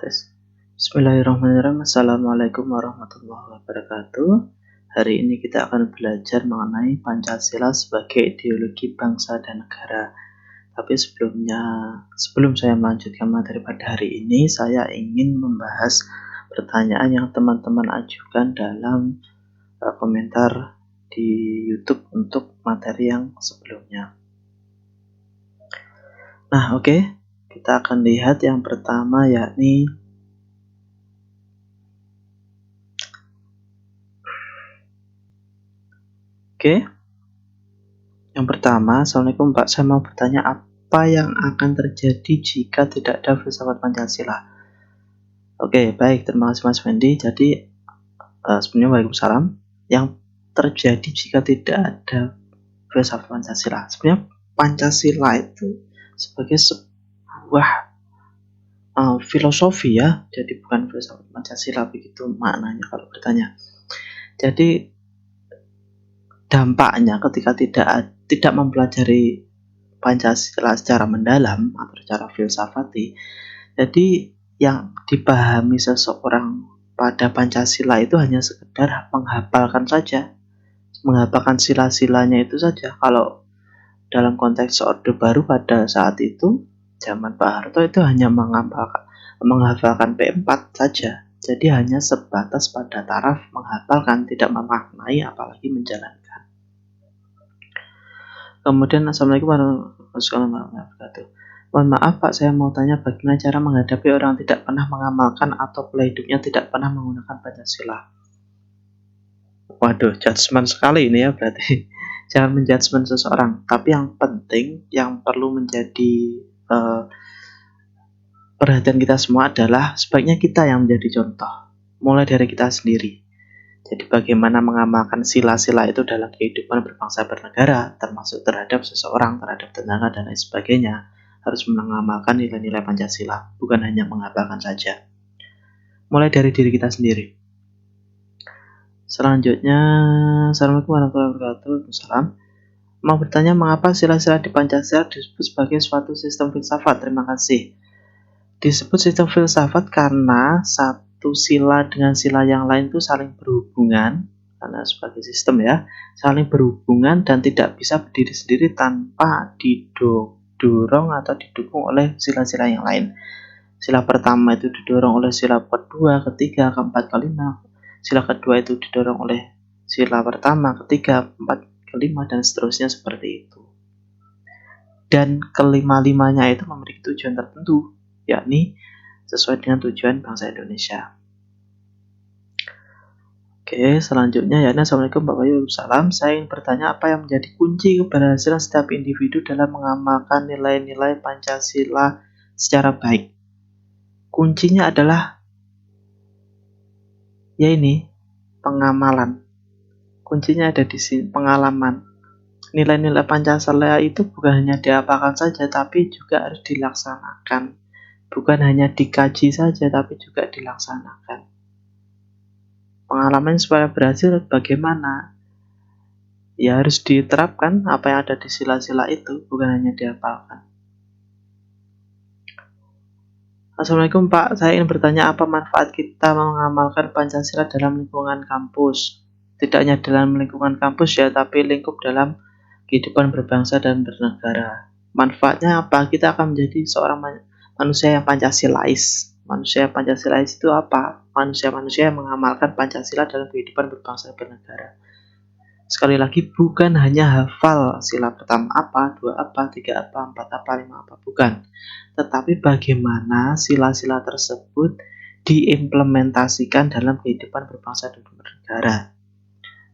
Tes. Bismillahirrahmanirrahim. Assalamualaikum warahmatullahi wabarakatuh. Hari ini kita akan belajar mengenai Pancasila sebagai ideologi bangsa dan negara. Tapi sebelum saya melanjutkan materi pada hari ini, saya ingin membahas pertanyaan yang teman-teman ajukan dalam komentar di YouTube untuk materi yang sebelumnya. Nah, oke. Kita akan lihat yang pertama, yakni yang pertama, Assalamualaikum Pak, saya mau bertanya apa yang akan terjadi jika tidak ada filsafat Pancasila? Oke, baik, terima kasih Mas Fendi. Jadi sebenarnya Waalaikumsalam. Yang terjadi jika tidak ada filsafat Pancasila, sebenarnya Pancasila itu sebagai sebuah filosofi ya, jadi bukan filsafat Pancasila, begitu maknanya kalau bertanya. Jadi dampaknya ketika tidak mempelajari Pancasila secara mendalam atau secara filsafati, jadi yang dipahami seseorang pada Pancasila itu hanya sekedar menghafalkan saja, menghafalkan sila-silanya itu saja. Kalau dalam konteks Orde Baru pada saat itu, zaman Pak Harto, itu hanya menghafalkan P4 saja. Jadi hanya sebatas pada taraf menghafalkan, tidak memaknai apalagi menjalankan. Kemudian Assalamualaikum warahmatullahi wabarakatuh. Mohon maaf Pak, saya mau tanya bagaimana cara menghadapi orang tidak pernah mengamalkan atau pola hidupnya tidak pernah menggunakan Pancasila. Waduh, judgement sekali ini ya berarti. Jangan menjudgement seseorang, tapi yang penting, yang perlu menjadi perhatian kita semua adalah sebaiknya kita yang menjadi contoh, mulai dari kita sendiri. Jadi bagaimana mengamalkan sila-sila itu dalam kehidupan berbangsa bernegara, termasuk terhadap seseorang, terhadap tetangga, dan lain sebagainya. Harus mengamalkan nilai-nilai Pancasila, bukan hanya menghafalkan saja. Mulai dari diri kita sendiri. Selanjutnya, Assalamualaikum warahmatullahi wabarakatuh. Salam. Mau bertanya mengapa sila-sila di Pancasila disebut sebagai suatu sistem filsafat? Terima kasih. Disebut sistem filsafat karena satu sila dengan sila yang lain itu saling berhubungan, karena sebagai sistem ya, saling berhubungan dan tidak bisa berdiri sendiri tanpa didorong atau didukung oleh sila-sila yang lain. Sila pertama itu didorong oleh sila kedua, ketiga, keempat, kelima. Sila kedua itu didorong oleh sila pertama, ketiga, keempat, kelima, dan seterusnya seperti itu. Dan kelima-limanya itu memiliki tujuan tertentu, yakni sesuai dengan tujuan bangsa Indonesia. Oke, selanjutnya yakni Assalamualaikum Bapak Ibu, salam. Saya ingin bertanya apa yang menjadi kunci keberhasilan setiap individu dalam mengamalkan nilai-nilai Pancasila secara baik. Kuncinya adalah pengamalan. Kuncinya ada di sini, pengalaman. Nilai-nilai Pancasila itu bukan hanya dihafalkan saja, tapi juga harus dilaksanakan. Bukan hanya dikaji saja, tapi juga dilaksanakan. Pengalaman supaya berhasil bagaimana? Ya harus diterapkan apa yang ada di sila-sila itu, bukan hanya dihafalkan. Assalamualaikum Pak, saya ingin bertanya apa manfaat kita mengamalkan Pancasila dalam lingkungan kampus? Tidak hanya dalam lingkungan kampus ya, tapi lingkup dalam kehidupan berbangsa dan bernegara. Manfaatnya apa? Kita akan menjadi seorang manusia yang Pancasilais. Manusia Pancasilais itu apa? Manusia-manusia yang mengamalkan Pancasila dalam kehidupan berbangsa dan bernegara. Sekali lagi, bukan hanya hafal sila pertama apa, dua apa, tiga apa, empat apa, lima apa, bukan. Tetapi bagaimana sila-sila tersebut diimplementasikan dalam kehidupan berbangsa dan bernegara.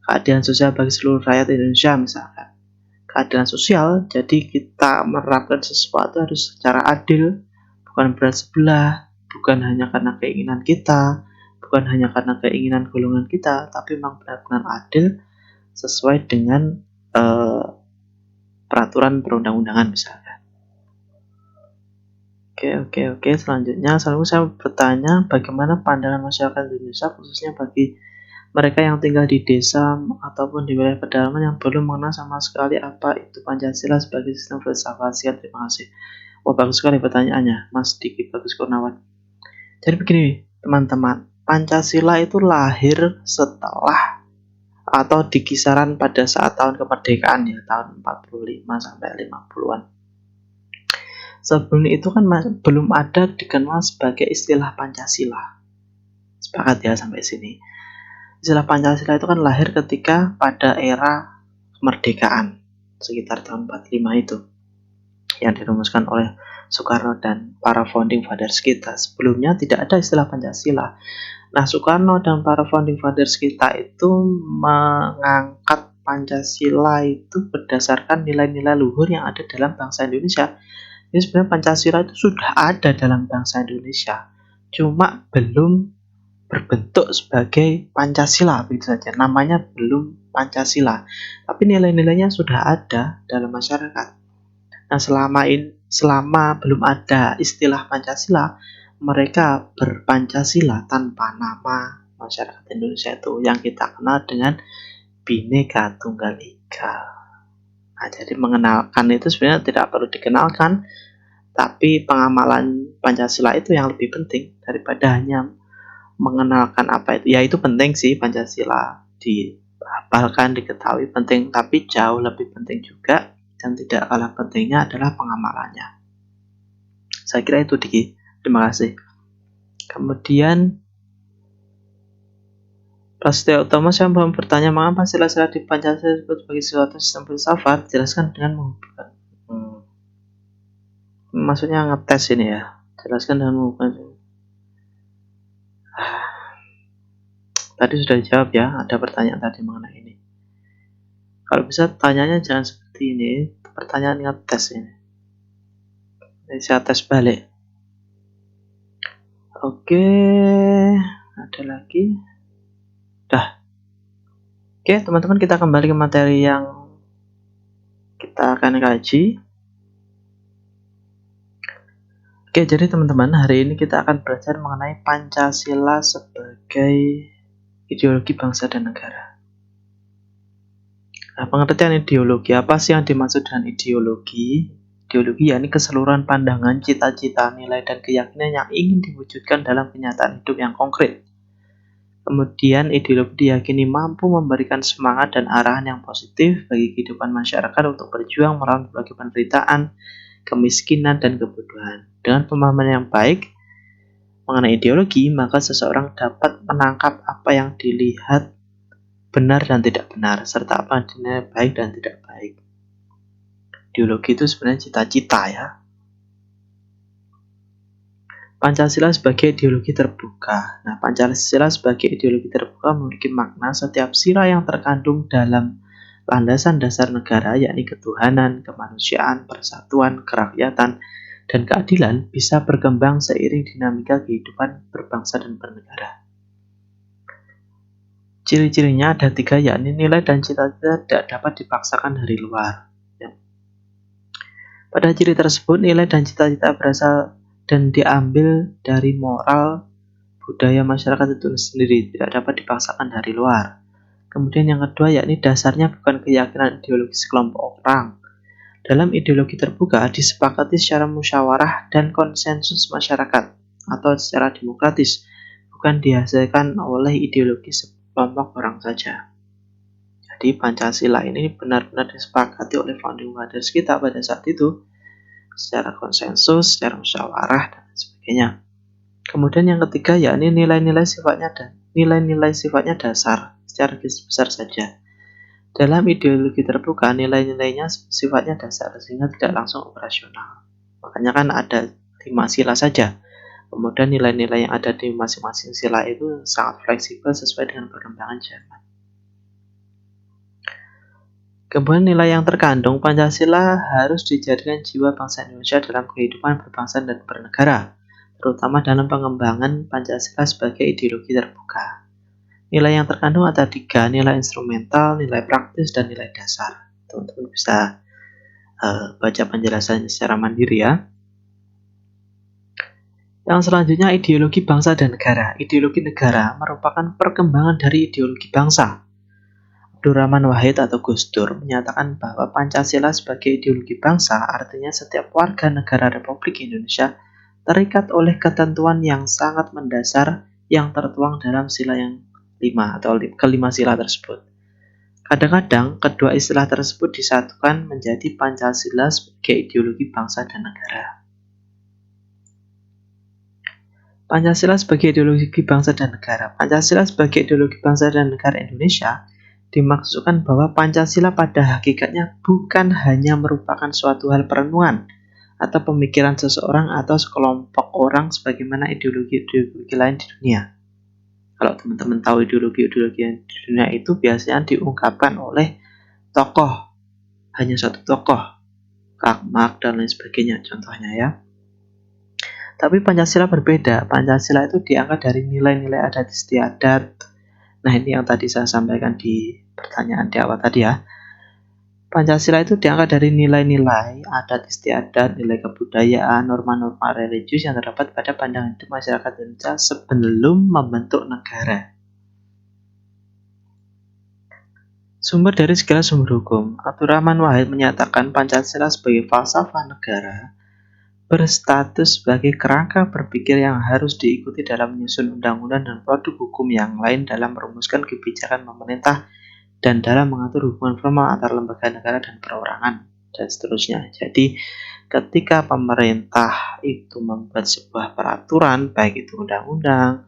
Keadilan sosial bagi seluruh rakyat Indonesia misalkan. Keadilan sosial, jadi kita menerapkan sesuatu harus secara adil, bukan berat sebelah, bukan hanya karena keinginan kita, bukan hanya karena keinginan golongan kita, tapi memang benar-benar adil sesuai dengan peraturan perundang-undangan misalkan. Oke. Selanjutnya, saya bertanya bagaimana pandangan masyarakat Indonesia khususnya bagi mereka yang tinggal di desa ataupun di wilayah pedalaman yang belum mengenal sama sekali apa itu Pancasila sebagai sistem filsafat. Terima kasih. Bagus sekali pertanyaannya, Mas Diki Bagus Kurnawan. Jadi begini teman-teman, Pancasila itu lahir setelah atau di kisaran pada saat tahun kemerdekaan ya, tahun 45 sampai 50-an. Sebelum itu kan belum ada dikenal sebagai istilah Pancasila. Sepakat ya sampai sini. Istilah Pancasila itu kan lahir ketika pada era kemerdekaan sekitar tahun 45 itu yang dirumuskan oleh Soekarno dan para founding fathers kita. Sebelumnya tidak ada istilah Pancasila. Nah, Soekarno dan para founding fathers kita itu mengangkat Pancasila itu berdasarkan nilai-nilai luhur yang ada dalam bangsa Indonesia. Jadi sebenarnya Pancasila itu sudah ada dalam bangsa Indonesia, cuma belum berbentuk sebagai Pancasila begitu saja. Namanya belum Pancasila, tapi nilai-nilainya sudah ada dalam masyarakat. Nah, selama belum ada istilah Pancasila, mereka berpancasila tanpa nama masyarakat Indonesia itu yang kita kenal dengan Bhinneka Tunggal Ika. Nah, jadi mengenalkan itu sebenarnya tidak perlu dikenalkan, tapi pengamalan Pancasila itu yang lebih penting daripada hanya mengenalkan apa itu. Ya itu penting sih, Pancasila dihafalkan, diketahui penting, tapi jauh lebih penting juga dan tidak kalah pentingnya adalah pengamalannya. Saya kira itu Diki. Terima kasih. Kemudian Prasetyo Thomas yang bertanya mengapa sila-sila di Pancasila disebut sebagai suatu sistem filsafat, jelaskan dengan menghubungkan. Maksudnya ngetes ini ya. Jelaskan dengan menghubungkan. Tadi sudah dijawab ya, ada pertanyaan tadi mengenai ini. Kalau bisa tanyanya jangan seperti ini, pertanyaan ngetes ini. Jadi saya tes balik. Oke, ada lagi. Dah. Oke, teman-teman, kita kembali ke materi yang kita akan kaji. Oke, jadi teman-teman, hari ini kita akan belajar mengenai Pancasila sebagai ideologi bangsa dan negara. Nah, pengertian ideologi, apa sih yang dimaksud dengan ideologi? Ideologi yakni keseluruhan pandangan, cita-cita, nilai, dan keyakinan yang ingin diwujudkan dalam kenyataan hidup yang konkret. Kemudian ideologi diyakini mampu memberikan semangat dan arahan yang positif bagi kehidupan masyarakat untuk berjuang melawan berbagai penderitaan, kemiskinan, dan kebodohan. Dengan pemahaman yang baik mengenai ideologi, maka seseorang dapat menangkap apa yang dilihat benar dan tidak benar, serta apa yang dinilai baik dan tidak baik. Ideologi itu sebenarnya cita-cita ya. Pancasila sebagai ideologi terbuka. Nah, Pancasila sebagai ideologi terbuka memiliki makna setiap sila yang terkandung dalam landasan dasar negara, yakni ketuhanan, kemanusiaan, persatuan, kerakyatan, dan keadilan bisa berkembang seiring dinamika kehidupan berbangsa dan bernegara. Ciri-cirinya ada 3, yakni nilai dan cita-cita tidak dapat dipaksakan dari luar. Pada ciri tersebut, nilai dan cita-cita berasal dan diambil dari moral budaya masyarakat itu sendiri, tidak dapat dipaksakan dari luar. Kemudian yang kedua, yakni dasarnya bukan keyakinan ideologis sekelompok orang. Dalam ideologi terbuka disepakati secara musyawarah dan konsensus masyarakat atau secara demokratis, bukan dihasilkan oleh ideologi sekelompok orang saja. Jadi Pancasila ini benar-benar disepakati oleh founding fathers kita pada saat itu secara konsensus, secara musyawarah, dan sebagainya. Kemudian yang ketiga yakni nilai-nilai sifatnya dasar secara garis besar saja. Dalam ideologi terbuka, nilai-nilainya sifatnya dasar sehingga tidak langsung operasional. Makanya kan ada 5 sila saja. Kemudian nilai-nilai yang ada di masing-masing sila itu sangat fleksibel sesuai dengan perkembangan zaman. Kemudian nilai yang terkandung Pancasila harus dijadikan jiwa bangsa Indonesia dalam kehidupan berbangsa dan bernegara, terutama dalam pengembangan Pancasila sebagai ideologi terbuka. Nilai yang terkandung ada 3, nilai instrumental, nilai praktis, dan nilai dasar. Teman-teman bisa baca penjelasannya secara mandiri ya. Yang selanjutnya ideologi bangsa dan negara. Ideologi negara merupakan perkembangan dari ideologi bangsa. Abdurrahman Wahid atau Gus Dur menyatakan bahwa Pancasila sebagai ideologi bangsa artinya setiap warga negara Republik Indonesia terikat oleh ketentuan yang sangat mendasar yang tertuang dalam sila yang 5 atau kelima sila tersebut. Kadang-kadang kedua istilah tersebut disatukan menjadi Pancasila sebagai ideologi bangsa dan negara. Pancasila sebagai ideologi bangsa dan negara. Pancasila sebagai ideologi bangsa dan negara Indonesia dimaksudkan bahwa Pancasila pada hakikatnya bukan hanya merupakan suatu hal perenungan atau pemikiran seseorang atau sekelompok orang sebagaimana ideologi-ideologi lain di dunia. Kalau teman-teman tahu ideologi-ideologi yang di dunia itu biasanya diungkapkan oleh tokoh, hanya satu tokoh, Karl Marx dan lain sebagainya contohnya ya. Tapi Pancasila berbeda. Pancasila itu diangkat dari nilai-nilai adat istiadat. Nah, ini yang tadi saya sampaikan di pertanyaan di awal tadi ya. Pancasila itu diangkat dari nilai-nilai adat istiadat, nilai kebudayaan, norma-norma religius yang terdapat pada pandangan hidup masyarakat Indonesia sebelum membentuk negara. Sumber dari segala sumber hukum. Abdurrahman Wahid menyatakan Pancasila sebagai falsafah negara berstatus sebagai kerangka berpikir yang harus diikuti dalam menyusun undang-undang dan produk hukum yang lain dalam merumuskan kebijakan pemerintah dan dalam mengatur hubungan formal antar lembaga negara dan perorangan, dan seterusnya. Jadi, ketika pemerintah itu membuat sebuah peraturan, baik itu undang-undang,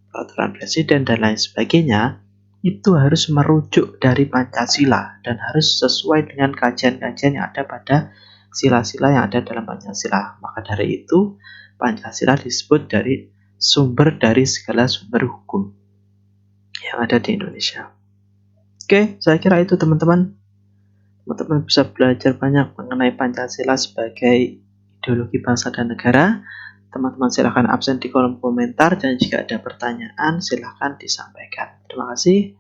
peraturan presiden, dan lain sebagainya, itu harus merujuk dari Pancasila dan harus sesuai dengan kajian-kajian yang ada pada sila-sila yang ada dalam Pancasila. Maka dari itu, Pancasila disebut dari sumber dari segala sumber hukum yang ada di Indonesia. Oke, saya kira itu teman-teman. Teman-teman bisa belajar banyak mengenai Pancasila sebagai ideologi bangsa dan negara. Teman-teman silahkan absen di kolom komentar dan jika ada pertanyaan silahkan disampaikan. Terima kasih.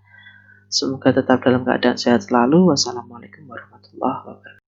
Semoga tetap dalam keadaan sehat selalu. Wassalamualaikum.